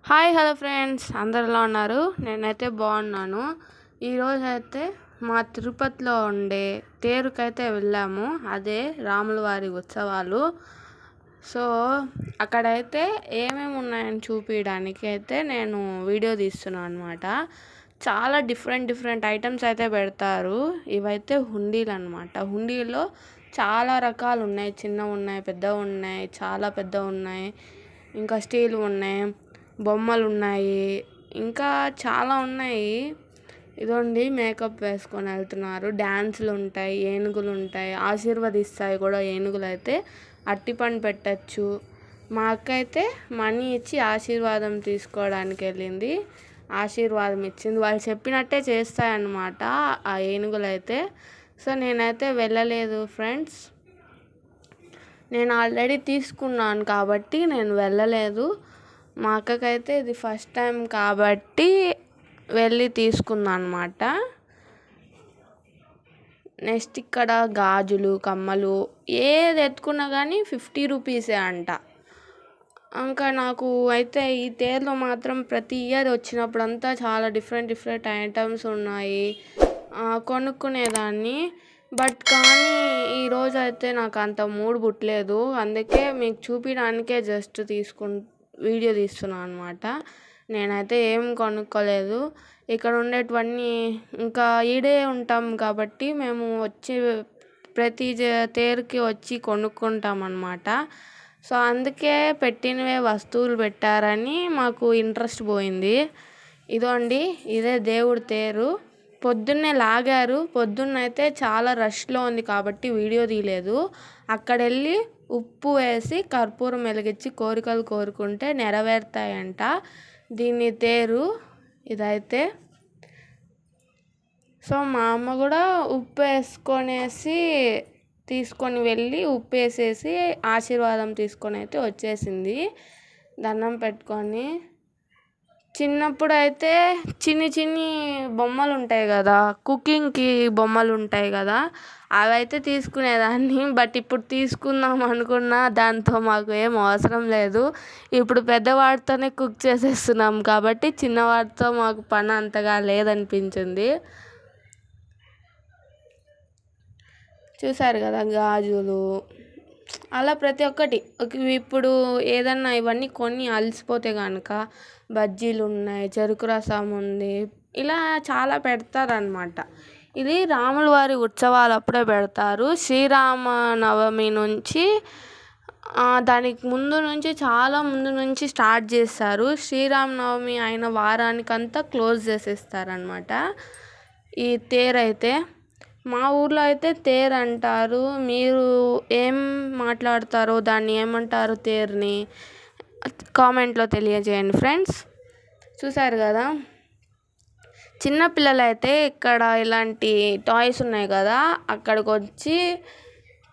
Hi hello friends, అందరు ఎలా ఉన్నారు? నేనైతే బాగున్నాను. ఈరోజైతే మా తిరుపతిలో ఉండే తేరుకైతే వెళ్ళాము. అదే రాముల వారి ఉత్సవాలు. సో అక్కడైతే ఏమేమి ఉన్నాయని చూపించడానికి అయితే నేను వీడియో తీస్తున్నాను అనమాట. చాలా డిఫరెంట్ ఐటమ్స్ అయితే పెడతారు. ఇవైతే హుండీలు అనమాట. హుండీలో చాలా రకాలు ఉన్నాయి. చిన్నవి ఉన్నాయి, పెద్దవి ఉన్నాయి, చాలా పెద్దవి ఉన్నాయి, ఇంకా స్టీల్ ఉన్నాయి, బొమ్మలు ఉన్నాయి, ఇంకా చాలా ఉన్నాయి. ఇదండి మేకప్ వేసుకొని వెళ్తున్నారు. డ్యాన్సులు ఉంటాయి, ఏనుగులు ఉంటాయి, ఆశీర్వదిస్తాయి కూడా ఏనుగులు. అయితే అరటిపండు పెట్టచ్చు. మా అక్క అయితే మనీ ఇచ్చి ఆశీర్వాదం తీసుకోవడానికి వెళ్ళింది. ఆశీర్వాదం ఇచ్చింది. వాళ్ళు చెప్పినట్టే చేస్తాయన్నమాట ఆ ఏనుగులు అయితే. సో నేనైతే వెళ్ళలేదు ఫ్రెండ్స్. నేను ఆల్రెడీ తీసుకున్నాను కాబట్టి నేను వెళ్ళలేదు. మా అక్కకైతే ఇది ఫస్ట్ టైం కాబట్టి వెళ్ళి తీసుకుందాం అనమాట. నెక్స్ట్ ఇక్కడ గాజులు, కమ్మలు ఏది ఎత్తుకున్నా కానీ 50 రూపీసే అంట. ఇంకా నాకు అయితే ఈ తేరులో మాత్రం ప్రతి ఇయర్ వచ్చినప్పుడంతా చాలా డిఫరెంట్ ఐటమ్స్ ఉన్నాయి, కొనుక్కునేదాన్ని. బట్ కానీ ఈరోజు అయితే నాకు అంత మూడ్ పుట్టలేదు. అందుకే మీకు చూపించడానికే జస్ట్ వీడియో తీస్తున్నాను అనమాట. నేనైతే ఏం కొనుక్కోలేదు. ఇక్కడ ఉండేటివన్నీ ఇంకా ఈడే ఉంటాం కాబట్టి మేము వచ్చి ప్రతి తేరుకి వచ్చి కొనుక్కుంటాం అన్నమాట. సో అందుకే పెట్టినవే వస్తువులు పెట్టారని మాకు ఇంట్రెస్ట్ పోయింది. ఇదండి, ఇదే దేవుడి తేరు. పొద్దున్నే లాగారు. పొద్దున్నైతే చాలా రష్లో ఉంది కాబట్టి వీడియో తీయలేదు. అక్కడ వెళ్ళి ఉప్పు వేసి కర్పూరం వెలిగించి కోరికలు కోరుకుంటే నెరవేరుతాయంట. దీన్ని తేరు ఇదైతే. సో మా అమ్మ కూడా ఉప్పు వేసుకొనేసి తీసుకొని వెళ్ళి ఉప్పు వేసేసి ఆశీర్వాదం తీసుకొని అయితే వచ్చేసింది దండం పెట్టుకొని. చిన్నప్పుడు అయితే చిన్ని బొమ్మలు ఉంటాయి కదా, కుకింగ్కి బొమ్మలు ఉంటాయి కదా, అవి అయితే తీసుకునేదాన్ని. బట్ ఇప్పుడు తీసుకుందాం అనుకున్నా దాంతో మాకు ఏం అవసరం లేదు. ఇప్పుడు పెద్దవాడితోనే కుక్ చేసేస్తున్నాం కాబట్టి చిన్నవాడితో మాకు పని అంతగా లేదనిపించింది. చూసారు కదా గాజులు, అలా ప్రతి ఒక్కటి. ఇప్పుడు ఏదన్నా ఇవన్నీ కొన్ని అలసిపోతే కనుక బజ్జీలు ఉన్నాయి, చెరుకు రసం ఉంది, ఇలా చాలా పెడతారనమాట. ఇది రాముల వారి ఉత్సవాలు అప్పుడే పెడతారు. శ్రీరామనవమి నుంచి దానికి ముందు నుంచి చాలా ముందు నుంచి స్టార్ట్ చేస్తారు. శ్రీరామనవమి అయిన వారానికంతా క్లోజ్ చేసేస్తారనమాట ఈ తేరైతే. మా ఊర్లో అయితే తేరు అంటారు. మీరు ఏం మాట్లాడతారో, దాన్ని ఏమంటారు తేరుని కామెంట్లో తెలియజేయండి ఫ్రెండ్స్. చూసారు కదా, చిన్నపిల్లలైతే ఇక్కడ ఇలాంటి టాయ్స్ ఉన్నాయి కదా, అక్కడికి వచ్చి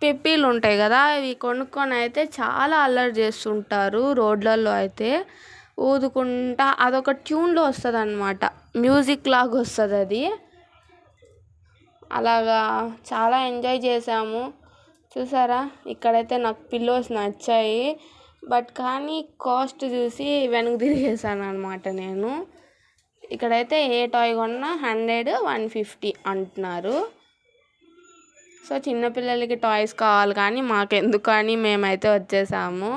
పిప్పీలు ఉంటాయి కదా, ఇవి కొనుక్కొని అయితే చాలా అల్లరి చేస్తుంటారు రోడ్లలో. అయితే ఊదుకుంటా అదొక ట్యూన్లో వస్తుంది అన్నమాట, మ్యూజిక్ లాగా వస్తుంది అది. అలాగా చాలా ఎంజాయ్ చేసాము. చూసారా, ఇక్కడైతే నాకు పిల్లోస్ నచ్చాయి. బట్ కానీ కాస్ట్ చూసి వెనక్కి తిరిగేసాను అనమాట నేను. ఇక్కడైతే ఏ టాయ్ కొన్నా 100, 150 అంటున్నారు. సో చిన్నపిల్లలకి టాయ్స్ కావాలి కానీ మాకెందుకు అని మేమైతే వచ్చేసాము.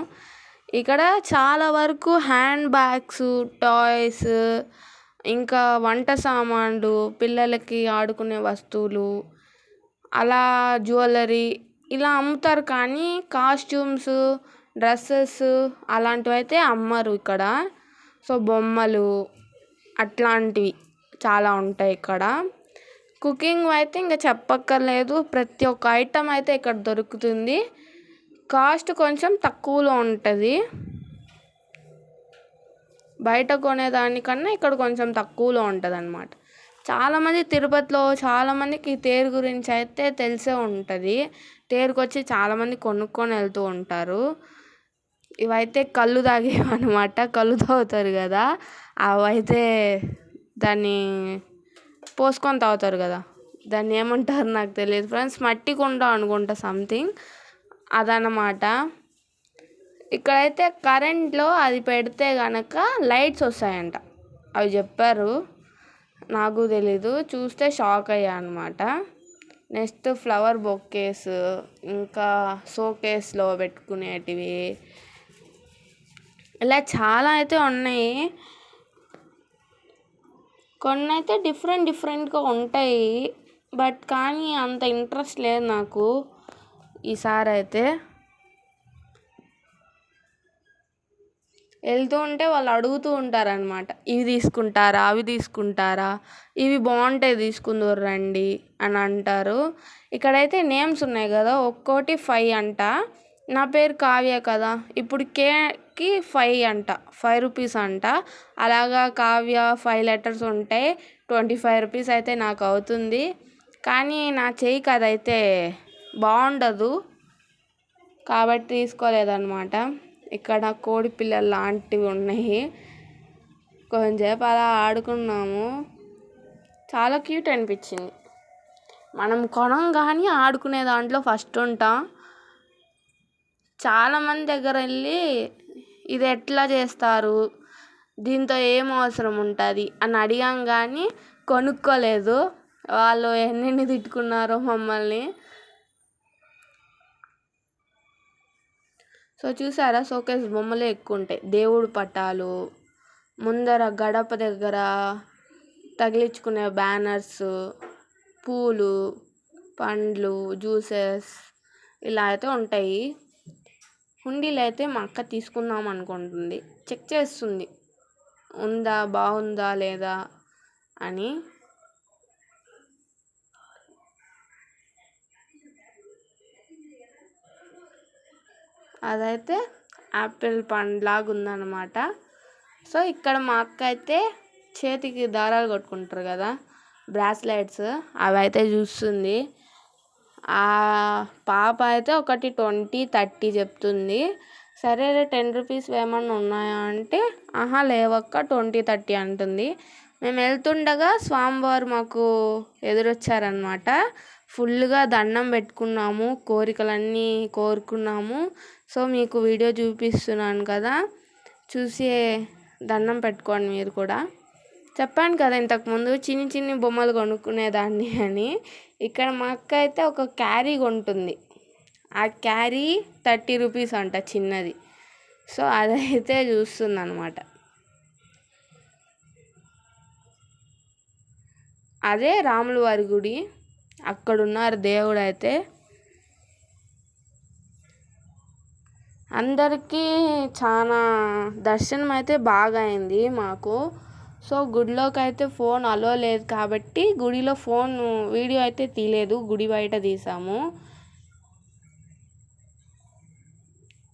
ఇక్కడ చాలా వరకు హ్యాండ్ బ్యాగ్స్, టాయ్స్, ఇంకా వంట సామాన్లు, పిల్లలకి ఆడుకునే వస్తువులు, అలా జ్యువెలరీ ఇలా అమ్ముతారు. కానీ కాస్ట్యూమ్స్, డ్రెస్సెస్ అలాంటివి అయితే అమ్మరు ఇక్కడ. సో బొమ్మలు అట్లాంటివి చాలా ఉంటాయి ఇక్కడ. కుకింగ్ అయితే ఇంకా చెప్పక్కర్లేదు. ప్రతి ఒక్క ఐటమ్ అయితే ఇక్కడ దొరుకుతుంది. కాస్ట్ కొంచెం తక్కువలో ఉంటుంది. బయట కొనేదానికన్నా ఇక్కడ కొంచెం తక్కువలో ఉంటుంది అన్నమాట. చాలామంది తిరుపతిలో చాలామందికి ఈ తేరు గురించి అయితే తెలిసే ఉంటుంది. తేరుకు వచ్చి చాలామంది కొనుక్కొని వెళ్తూ ఉంటారు. ఇవైతే కళ్ళు తాగేవన్నమాట. కళ్ళు తాగుతారు కదా, అవైతే దాన్ని పోసుకొని తాగుతారు కదా, దాన్ని ఏమంటారు నాకు తెలియదు ఫ్రెండ్స్. మట్టి కుండ అనుకుంటా సంథింగ్ అదన్నమాట. ఇక్కడైతే కరెంట్లో అది పెడితే కనుక లైట్స్ వస్తాయంట. అవి చెప్పారు, నాకు తెలీదు. చూస్తే షాక్ అయ్యా అనమాట. నెక్స్ట్ ఫ్లవర్ బొకేస్, ఇంకా షోకేస్లో పెట్టుకునేటివి, ఇలా చాలా అయితే ఉన్నాయి. కొన్ని అయితే డిఫరెంట్గా ఉంటాయి, బట్ కానీ అంత ఇంట్రెస్ట్ లేదు నాకు ఈసారి అయితే. వెళ్తూ ఉంటే వాళ్ళు అడుగుతూ ఉంటారనమాట, ఇవి తీసుకుంటారా, అవి తీసుకుంటారా, ఇవి బాగుంటాయి తీసుకుందరు రండి అని అంటారు. ఇక్కడైతే నేమ్స్ ఉన్నాయి కదా, ఒక్కోటి 5 అంట. నా పేరు కావ్య కదా, ఇప్పుడు కేకి 5 అంట, 5 రూపీస్ అంట. అలాగా కావ్య 5 లెటర్స్ ఉంటాయి, 25 రూపీస్ అయితే నాకు అవుతుంది. కానీ నా చెయ్యికి అదైతే బాగుండదు కాబట్టి తీసుకోలేదన్నమాట. ఇక్కడ కోడి పిల్లలు లాంటివి ఉన్నాయి, కొంచెంసేపు అలా ఆడుకున్నాము. చాలా క్యూట్ అనిపించింది. మనం కొనం కానీ ఆడుకునే దాంట్లో ఫస్ట్ ఉంటాం. చాలామంది దగ్గర వెళ్ళి ఇది ఎట్లా చేస్తారు, దీంతో ఏం అవసరం ఉంటుంది అని అడిగాం కానీ కొనుక్కోలేదు. వాళ్ళు ఎన్ని తిట్టుకున్నారో మమ్మల్ని. సో చూసారా, షోకేస్ బొమ్మలే ఎక్కువ ఉంటాయి. దేవుడు పటాలు, ముందర గడప దగ్గర తగిలించుకునే బ్యానర్స్, పూలు, పండ్లు, జ్యూసెస్ ఇలా అయితే ఉంటాయి. హుండీలు అయితే మా అక్క తీసుకుందాం అనుకుంటుంది, చెక్ చేస్తుంది బాగుందా లేదా అని. అదైతే యాపిల్ పండ్లాగా ఉందన్నమాట. సో ఇక్కడ మా అక్క అయితే చేతికి దారాలు కొట్టుకుంటారు కదా, బ్రాస్లెట్స్, అవి అయితే చూస్తుంది. ఆ పాప అయితే ఒకటి 20, 30 చెప్తుంది. సరే 10 రూపీస్ ఏమన్నా ఉన్నాయా అంటే ఆహా లేవక్క 20, 30 అంటుంది. మేము వెళ్తుండగా స్వామివారు మాకు ఎదురొచ్చారనమాట. ఫుల్గా దండం పెట్టుకున్నాము, కోరికలన్నీ కోరుకున్నాము. సో మీకు వీడియో చూపిస్తున్నాను కదా, చూసి దండం పెట్టుకోండి మీరు కూడా. చెప్పాను కదా ఇంతకుముందు చిన్ని బొమ్మలు కొనుక్కునేదాన్ని అని. ఇక్కడ మా అక్క అయితే ఒక క్యారీ కొంటుంది, ఆ క్యారీ 30 రూపీస్ అంట చిన్నది. సో అదైతే చూస్తుంది అనమాట. అదే రాముల వారి గుడి, అక్కడున్నారు దేవుడు అయితే. అందరికీ చాలా దర్శనం అయితే బాగా అయింది మాకు. సో గుడిలోకి అయితే ఫోన్ అలో లేదు కాబట్టి గుడిలో ఫోన్ వీడియో అయితే తీయలేదు, గుడి బయట తీసాము.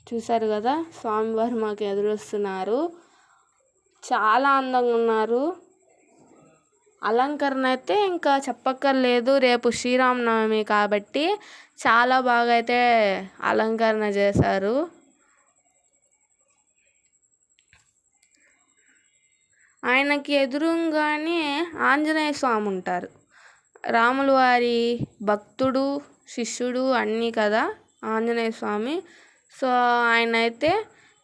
చూసారు కదా, స్వామివారు మాకు ఎదురొస్తున్నారు, చాలా అందంగా ఉన్నారు. అలంకరణ అయితే ఇంకా చెప్పక్కర్లేదు, రేపు శ్రీరామనవమి కాబట్టి చాలా బాగా అయితే అలంకరణ చేశారు. ఆయనకి ఎదురుగానే ఆంజనేయ స్వామి ఉంటారు, రాముల వారి భక్తుడు, శిష్యుడు అన్నీ కదా ఆంజనేయ స్వామి. సో ఆయన అయితే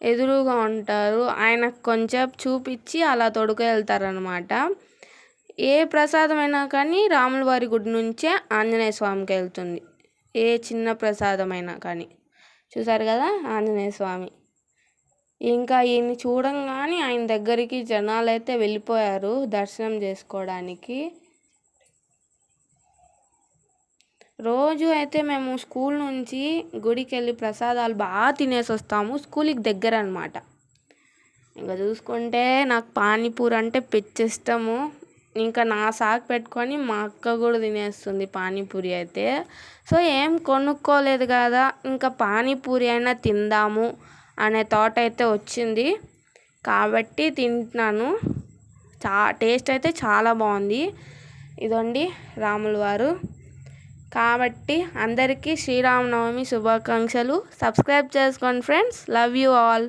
ఎదురుగా ఉంటారు, ఆయనకు కొంచెం చూపించి అలా తొడుకు వెళ్తారనమాట. ఏ ప్రసాదమైనా కానీ రాముల వారి గుడి నుంచే ఆంజనేయ స్వామికి వెళ్తుంది, ఏ చిన్న ప్రసాదమైనా కానీ. చూసారు కదా ఆంజనేయ స్వామి. ఇంకా ఈయన్ని చూడంగానే ఆయన దగ్గరికి జనాలు అయితే వెళ్ళిపోయారు దర్శనం చేసుకోవడానికి. రోజు అయితే మేము స్కూల్ నుంచి గుడికి వెళ్ళి ప్రసాదాలు బాగా తినేసి వస్తాము. స్కూల్కి దగ్గర అనమాట. ఇంకా చూసుకుంటే నాకు పానీపూరి అంటే పిచ్చి ఇష్టము. ఇంకా నా సాకు పెట్టుకొని మా అక్క కూడా తినేస్తుంది పానీపూరి అయితే. సో ఏం కొనుక్కోలేదు కదా, ఇంకా పానీపూరి అయినా తిందాము అనే థాట్ అయితే వచ్చింది కాబట్టి తింటున్నాను. టేస్ట్ అయితే చాలా బాగుంది. ఇదండి రాముల వారు. కాబట్టి అందరికీ శ్రీరామనవమి శుభాకాంక్షలు. సబ్స్క్రైబ్ చేసుకోండి ఫ్రెండ్స్. Love you all.